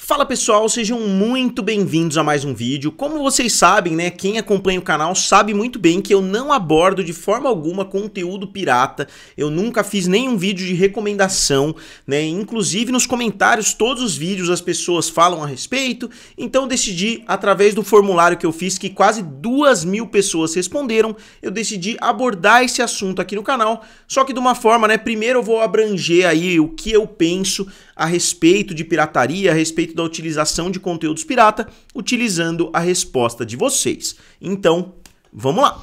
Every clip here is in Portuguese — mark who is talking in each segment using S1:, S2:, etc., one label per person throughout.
S1: Fala pessoal, sejam muito bem-vindos a mais um vídeo. Como vocês sabem, né, quem acompanha o canal sabe muito bem que eu não abordo de forma alguma conteúdo pirata. Eu nunca fiz nenhum vídeo de recomendação, né? Inclusive nos comentários, todos os vídeos as pessoas falam a respeito. Então eu decidi, através do formulário que eu fiz, que quase 2.000 pessoas responderam, eu decidi abordar esse assunto aqui no canal. Só que de uma forma, né, primeiro eu vou abranger aí o que eu penso a respeito de pirataria, a respeito da utilização de conteúdos pirata, utilizando a resposta de vocês. Então, vamos lá!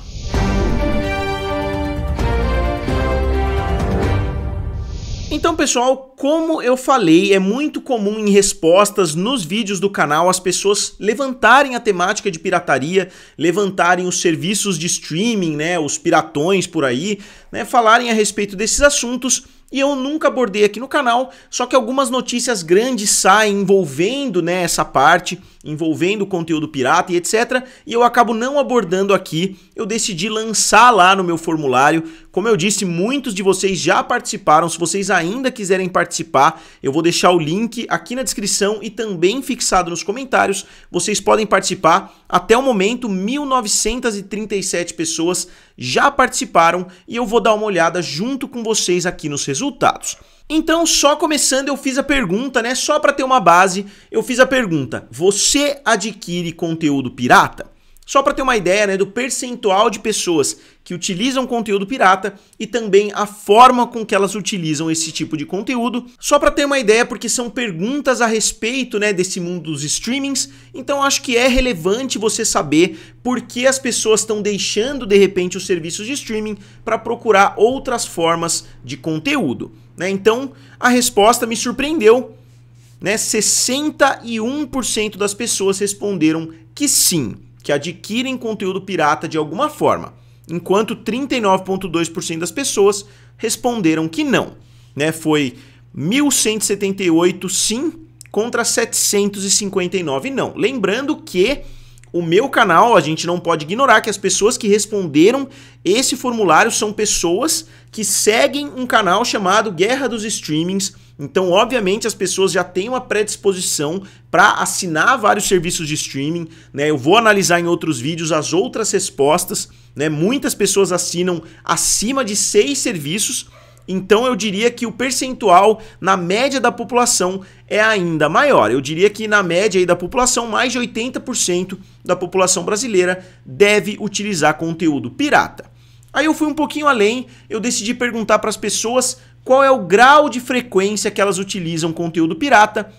S1: Então, pessoal, como eu falei, é muito comum em respostas nos vídeos do canal as pessoas levantarem a temática de pirataria, levantarem os serviços de streaming, né, os piratões por aí, né, falarem a respeito desses assuntos. E eu nunca abordei aqui no canal, só que algumas notícias grandes saem envolvendo, né, essa parte, envolvendo conteúdo pirata e etc. E eu acabo não abordando aqui, eu decidi lançar lá no meu formulário. Como eu disse, muitos de vocês já participaram, se vocês ainda quiserem participar, eu vou deixar o link aqui na descrição e também fixado nos comentários. Vocês podem participar. Até o momento, 1.937 pessoas já participaram e eu vou dar uma olhada junto com vocês aqui nos resultados. Então, só começando, eu fiz a pergunta, né? Só para ter uma base, eu fiz a pergunta: você adquire conteúdo pirata? Só para ter uma ideia, né, do percentual de pessoas que utilizam conteúdo pirata e também a forma com que elas utilizam esse tipo de conteúdo. Só para ter uma ideia, porque são perguntas a respeito, né, desse mundo dos streamings, então acho que é relevante você saber por que as pessoas estão deixando de repente os serviços de streaming para procurar outras formas de conteúdo, né? Então a resposta me surpreendeu, né? 61% das pessoas responderam que sim, que adquirem conteúdo pirata de alguma forma, enquanto 39,2% das pessoas responderam que não, né? Foi 1.178 sim contra 759 não. Lembrando que o meu canal, a gente não pode ignorar que as pessoas que responderam esse formulário são pessoas que seguem um canal chamado Guerra dos Streamings. Então, obviamente, as pessoas já têm uma predisposição para assinar vários serviços de streaming, né? Eu vou analisar em outros vídeos as outras respostas, né? Muitas pessoas assinam acima de 6 serviços, então eu diria que o percentual na média da população é ainda maior. Eu diria que na média aí da população, mais de 80% da população brasileira deve utilizar conteúdo pirata. Aí eu fui um pouquinho além, eu decidi perguntar para as pessoas qual é o grau de frequência que elas utilizam conteúdo pirata,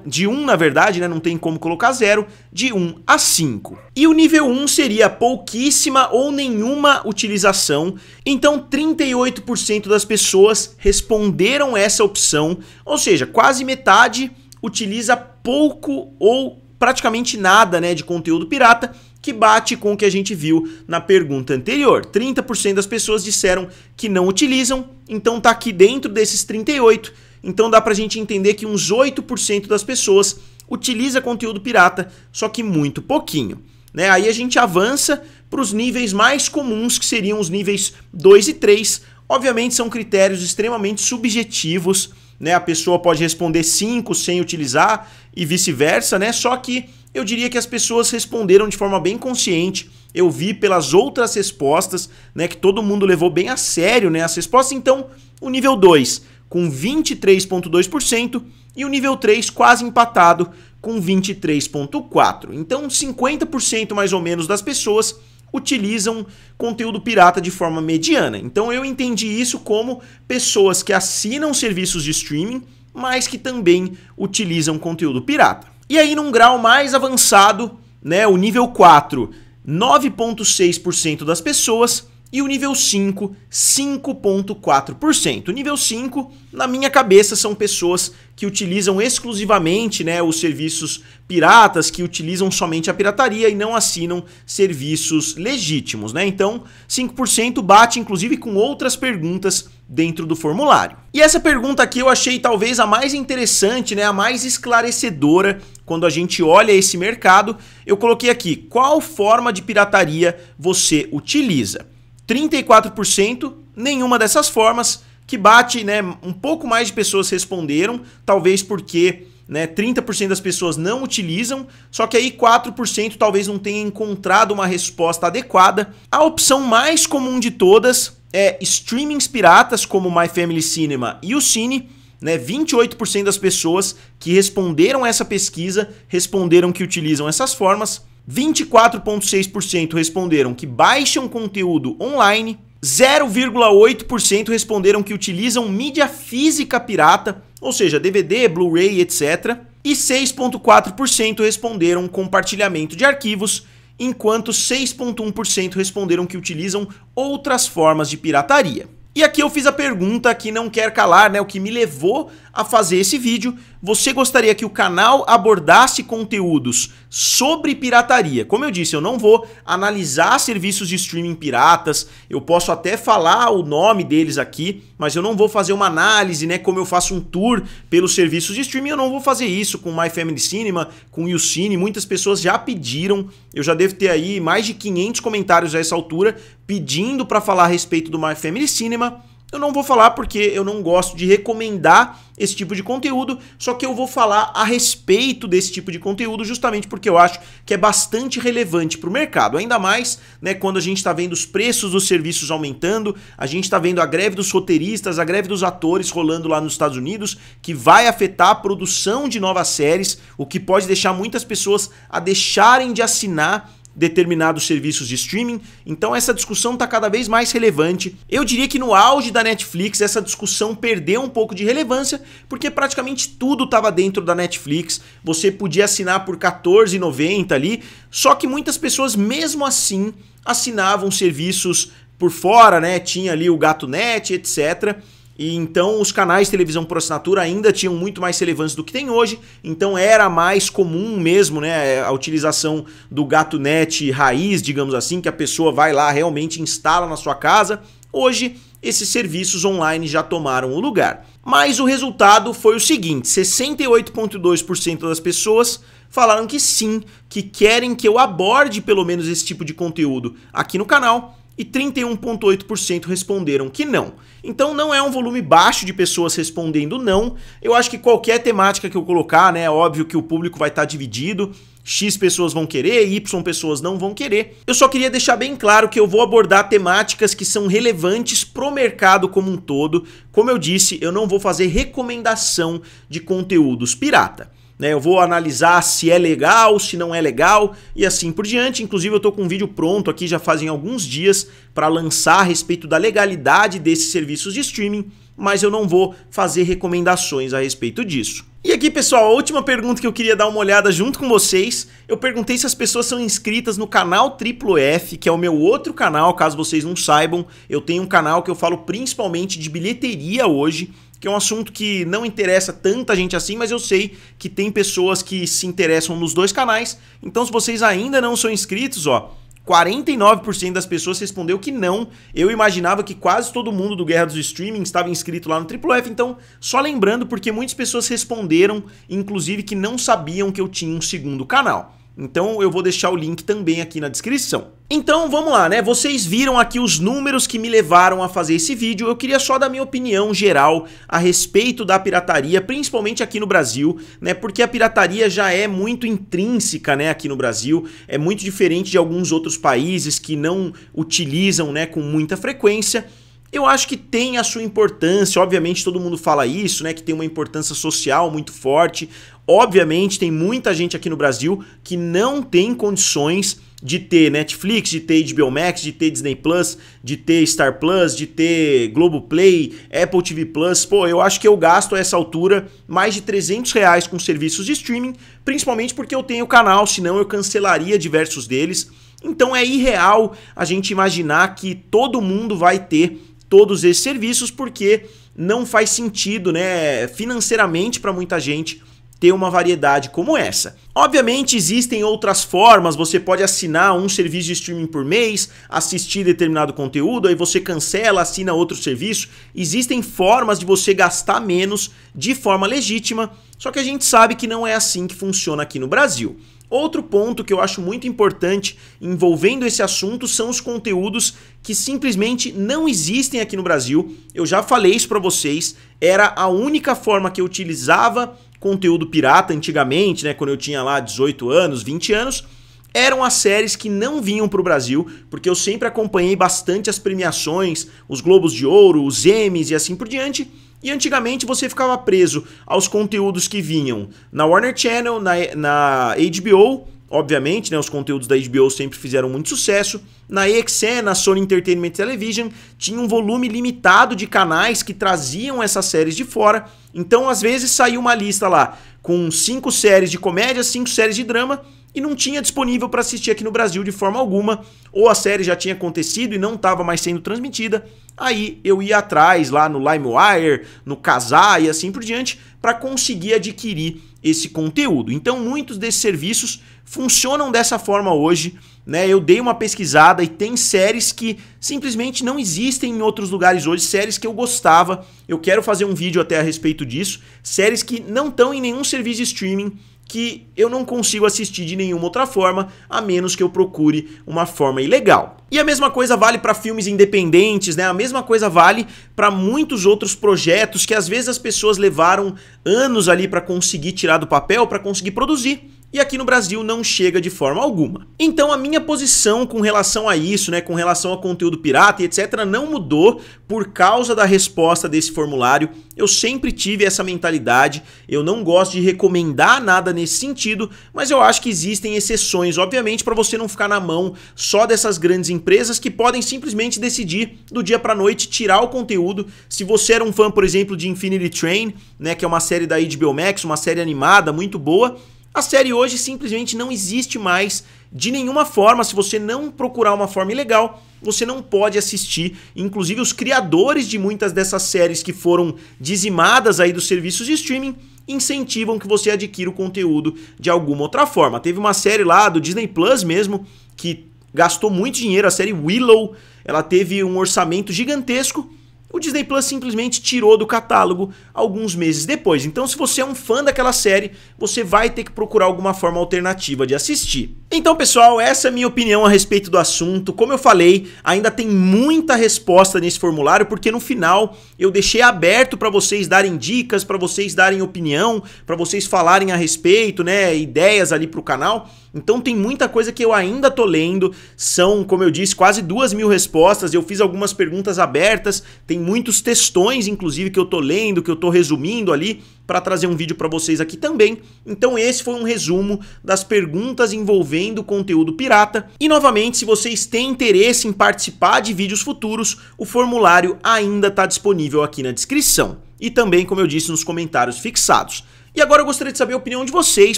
S1: de 1 na verdade, né, não tem como colocar 0, de 1 a 5. E o nível 1 seria pouquíssima ou nenhuma utilização, então 38% das pessoas responderam essa opção, ou seja, quase metade utiliza pouco ou praticamente nada, né, de conteúdo pirata, que bate com o que a gente viu na pergunta anterior. 30% das pessoas disseram que não utilizam, então tá aqui dentro desses 38%, então dá pra gente entender que uns 8% das pessoas utiliza conteúdo pirata, só que muito pouquinho, né? Aí a gente avança para os níveis mais comuns, que seriam os níveis 2 e 3. Obviamente são critérios extremamente subjetivos, né? A pessoa pode responder 5 sem utilizar e vice-versa, né? Só que eu diria que as pessoas responderam de forma bem consciente. Eu vi pelas outras respostas, né, que todo mundo levou bem a sério, né, as respostas. Então, o nível 2 com 23,2% e o nível 3 quase empatado com 23,4%. Então, 50% mais ou menos das pessoas utilizam conteúdo pirata de forma mediana. Então, eu entendi isso como pessoas que assinam serviços de streaming, mas que também utilizam conteúdo pirata. E aí, num grau mais avançado, né, o nível 4, 9,6% das pessoas, e o nível 5, 5,4%. O nível 5, na minha cabeça, são pessoas que utilizam exclusivamente, né, os serviços piratas, que utilizam somente a pirataria e não assinam serviços legítimos, né? Então, 5% bate, inclusive, com outras perguntas dentro do formulário. E essa pergunta aqui eu achei talvez a mais interessante, né, a mais esclarecedora quando a gente olha esse mercado. Eu coloquei aqui: qual forma de pirataria você utiliza? 34%, nenhuma dessas formas, que bate, né, um pouco mais de pessoas responderam, talvez porque né? 30% das pessoas não utilizam, só que aí 4% talvez não tenha encontrado uma resposta adequada. A opção mais comum de todas é streamings piratas como My Family Cinema e o Cine, né? 28% das pessoas que responderam essa pesquisa responderam que utilizam essas formas, 24,6% responderam que baixam conteúdo online, 0,8% responderam que utilizam mídia física pirata, ou seja, DVD, Blu-ray, etc. E 6,4% responderam compartilhamento de arquivos, enquanto 6,1% responderam que utilizam outras formas de pirataria. E aqui eu fiz a pergunta que não quer calar, né? O que me levou a fazer esse vídeo. Você gostaria que o canal abordasse conteúdos sobre pirataria? Como eu disse, eu não vou analisar serviços de streaming piratas, eu posso até falar o nome deles aqui, mas eu não vou fazer uma análise, né? Como eu faço um tour pelos serviços de streaming, eu não vou fazer isso com My Family Cinema, com o YouCine. Muitas pessoas já pediram, eu já devo ter aí mais de 500 comentários a essa altura, pedindo para falar a respeito do My Family Cinema. Eu não vou falar porque eu não gosto de recomendar esse tipo de conteúdo, só que eu vou falar a respeito desse tipo de conteúdo justamente porque eu acho que é bastante relevante para o mercado, ainda mais, né, quando a gente está vendo os preços dos serviços aumentando, a gente está vendo a greve dos roteiristas, a greve dos atores rolando lá nos Estados Unidos, que vai afetar a produção de novas séries, o que pode deixar muitas pessoas a deixarem de assinar determinados serviços de streaming. Então essa discussão está cada vez mais relevante. Eu diria que no auge da Netflix essa discussão perdeu um pouco de relevância, porque praticamente tudo estava dentro da Netflix, você podia assinar por R$14,90 ali, só que muitas pessoas mesmo assim assinavam serviços por fora, né? Tinha ali o GatoNet, etc. E então os canais de televisão por assinatura ainda tinham muito mais relevância do que tem hoje, então era mais comum mesmo, né, a utilização do GatoNet raiz, digamos assim, que a pessoa vai lá, realmente instala na sua casa. Hoje esses serviços online já tomaram o lugar. Mas o resultado foi o seguinte, 68,2% das pessoas falaram que sim, que querem que eu aborde pelo menos esse tipo de conteúdo aqui no canal, e 31,8% responderam que não. Então não é um volume baixo de pessoas respondendo não. Eu acho que qualquer temática que eu colocar, né, é óbvio que o público vai estar dividido. X pessoas vão querer, Y pessoas não vão querer. Eu só queria deixar bem claro que eu vou abordar temáticas que são relevantes pro mercado como um todo. Como eu disse, eu não vou fazer recomendação de conteúdos pirata. Eu vou analisar se é legal, se não é legal e assim por diante. Inclusive eu tô com um vídeo pronto aqui já fazem alguns dias para lançar a respeito da legalidade desses serviços de streaming, mas eu não vou fazer recomendações a respeito disso. E aqui, pessoal, a última pergunta que eu queria dar uma olhada junto com vocês, eu perguntei se as pessoas são inscritas no canal Triplo F, que é o meu outro canal, caso vocês não saibam. Eu tenho um canal que eu falo principalmente de bilheteria hoje, que é um assunto que não interessa tanta gente assim, mas eu sei que tem pessoas que se interessam nos dois canais. Então, se vocês ainda não são inscritos, ó, 49% das pessoas respondeu que não. Eu imaginava que quase todo mundo do Guerra dos Streaming estava inscrito lá no Triplo F, então só lembrando porque muitas pessoas responderam, inclusive que não sabiam que eu tinha um segundo canal. Então eu vou deixar o link também aqui na descrição. Então vamos lá, né? Vocês viram aqui os números que me levaram a fazer esse vídeo. Eu queria só dar minha opinião geral a respeito da pirataria, principalmente aqui no Brasil, né? Porque a pirataria já é muito intrínseca, né, aqui no Brasil. É muito diferente de alguns outros países que não utilizam, né, com muita frequência. Eu acho que tem a sua importância, obviamente todo mundo fala isso, né, que tem uma importância social muito forte. Obviamente tem muita gente aqui no Brasil que não tem condições de ter Netflix, de ter HBO Max, de ter Disney Plus, de ter Star Plus, de ter Globoplay, Apple TV Plus. Pô, eu acho que eu gasto a essa altura mais de R$300 com serviços de streaming, principalmente porque eu tenho canal, senão eu cancelaria diversos deles. Então é irreal a gente imaginar que todo mundo vai ter todos esses serviços, porque não faz sentido, né, financeiramente para muita gente ter uma variedade como essa. Obviamente existem outras formas, você pode assinar um serviço de streaming por mês, assistir determinado conteúdo, aí você cancela, assina outro serviço. Existem formas de você gastar menos de forma legítima, só que a gente sabe que não é assim que funciona aqui no Brasil. Outro ponto que eu acho muito importante envolvendo esse assunto são os conteúdos que simplesmente não existem aqui no Brasil. Eu já falei isso para vocês, era a única forma que eu utilizava conteúdo pirata antigamente, né, quando eu tinha lá 18 anos, 20 anos, eram as séries que não vinham para o Brasil, porque eu sempre acompanhei bastante as premiações, os Globos de Ouro, os Emmys e assim por diante, e antigamente você ficava preso aos conteúdos que vinham na Warner Channel, na HBO, obviamente, né, os conteúdos da HBO sempre fizeram muito sucesso. Na AXN, na Sony Entertainment Television, tinha um volume limitado de canais que traziam essas séries de fora. Então, às vezes, saía uma lista lá com 5 séries de comédia, 5 séries de drama e não tinha disponível para assistir aqui no Brasil de forma alguma. Ou a série já tinha acontecido e não estava mais sendo transmitida. Aí eu ia atrás lá no LimeWire, no Kazaa e assim por diante para conseguir adquirir esse conteúdo. Então, muitos desses serviços funcionam dessa forma hoje, né? Eu dei uma pesquisada e tem séries que simplesmente não existem em outros lugares hoje, séries que eu gostava, eu quero fazer um vídeo até a respeito disso, séries que não estão em nenhum serviço de streaming, que eu não consigo assistir de nenhuma outra forma, a menos que eu procure uma forma ilegal. E a mesma coisa vale para filmes independentes, né? A mesma coisa vale para muitos outros projetos que às vezes as pessoas levaram anos ali para conseguir tirar do papel, para conseguir produzir. E aqui no Brasil não chega de forma alguma. Então a minha posição com relação a isso, né, com relação a conteúdo pirata e etc, não mudou por causa da resposta desse formulário. Eu sempre tive essa mentalidade, eu não gosto de recomendar nada nesse sentido, mas eu acho que existem exceções, obviamente, para você não ficar na mão só dessas grandes empresas que podem simplesmente decidir do dia para noite tirar o conteúdo. Se você era um fã, por exemplo, de Infinity Train, né, que é uma série da HBO Max, uma série animada muito boa, a série hoje simplesmente não existe mais de nenhuma forma. Se você não procurar uma forma ilegal, você não pode assistir. Inclusive os criadores de muitas dessas séries que foram dizimadas aí dos serviços de streaming incentivam que você adquira o conteúdo de alguma outra forma. Teve uma série lá do Disney Plus mesmo que gastou muito dinheiro, a série Willow, ela teve um orçamento gigantesco. O Disney Plus simplesmente tirou do catálogo alguns meses depois. Então, se você é um fã daquela série, você vai ter que procurar alguma forma alternativa de assistir. Então, pessoal, essa é a minha opinião a respeito do assunto. Como eu falei, ainda tem muita resposta nesse formulário, porque no final eu deixei aberto para vocês darem dicas, para vocês darem opinião, para vocês falarem a respeito, né, ideias ali para o canal. Então tem muita coisa que eu ainda tô lendo, são, como eu disse, quase 2.000 respostas, eu fiz algumas perguntas abertas, tem muitos textões, inclusive, que eu tô lendo, que eu tô resumindo ali, para trazer um vídeo para vocês aqui também. Então esse foi um resumo das perguntas envolvendo conteúdo pirata. E novamente, se vocês têm interesse em participar de vídeos futuros, o formulário ainda está disponível aqui na descrição. E também, como eu disse, nos comentários fixados. E agora eu gostaria de saber a opinião de vocês,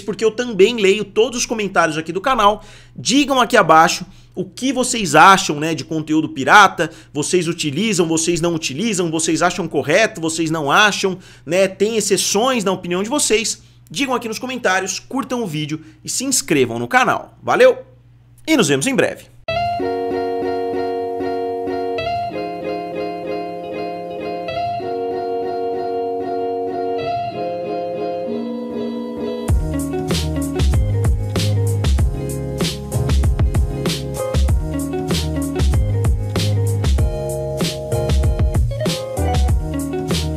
S1: porque eu também leio todos os comentários aqui do canal. Digam aqui abaixo o que vocês acham, né, de conteúdo pirata. Vocês utilizam, vocês não utilizam, vocês acham correto, vocês não acham, né? Tem exceções na opinião de vocês. Digam aqui nos comentários, curtam o vídeo e se inscrevam no canal. Valeu! E nos vemos em breve.